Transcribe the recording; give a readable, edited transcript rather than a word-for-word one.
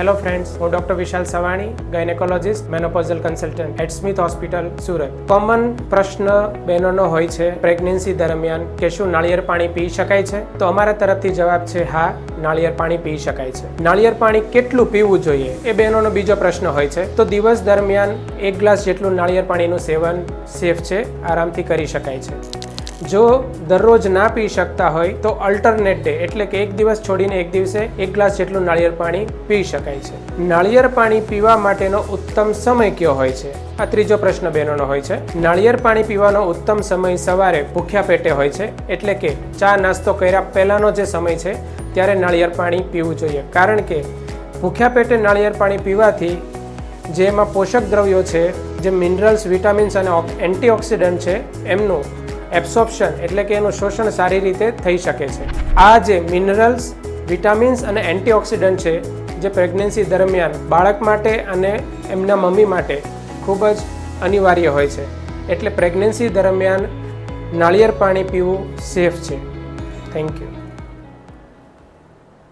Hello friends, હું doctor Vishal Savani, gynaecologist, menopausal consultant at Smith hospital, Surat. Common પ્રશ્ન બહેનોનો હોય છે પ્રેગ્નન્સી દરમિયાન કે શું નાળિયેર પાણી પી શકાય છે? તો અમારા તરફથી જવાબ છે હા, નાળિયેર પાણી પી શકાય છે. નાળિયેર પાણી કેટલું પીવું જોઈએ એ બહેનોનો બીજો પ્રશ્ન હોય છે. તો દિવસ દરમિયાન 1 ગ્લાસ જેટલું નાળિયેર પાણીનું સેવન સેફ છે, આરામથી કરી શકાય છે. જો દરરોજ ના પી શકતા હોય તો અલ્ટરનેટ ડે એટલે કે એક દિવસ છોડીને એક દિવસે 1 ગ્લાસ જેટલું નાળિયેર પાણી પી શકાય છે. નાળિયેર પાણી પીવા માટેનો ઉત્તમ સમય કયો હોય છે? આ ત્રીજો પ્રશ્ન બહેનોનો હોય છે. નાળિયેર પાણી પીવાનો ઉત્તમ સમય સવારે ભૂખ્યા પેટે હોય છે, એટલે કે ચા નાસ્તો કર્યા પહેલાંનો જે સમય છે ત્યારે નાળિયેર પાણી પીવું જોઈએ. કારણ કે ભૂખ્યા પેટે નાળિયેર પાણી પીવાથી જેમાં પોષક દ્રવ્યો છે, જે મિનરલ્સ, વિટામિન્સ અને એન્ટીઓક્સિડન્ટ છે, એમનું એબ્સોર્પ્શન એટલે કે એનું શોષણ સારી રીતે થઈ શકે છે. આ જે મિનરલ્સ, વિટામિન્સ અને એન્ટીઓક્સિડન્ટ છે, જે પ્રેગ્નન્સી દરમિયાન બાળક માટે અને એમના મમ્મી માટે ખૂબ જ અનિવાર્ય હોય છે. એટલે પ્રેગ્નન્સી દરમિયાન નાળિયેર પાણી પીવું સેફ છે. Thank you.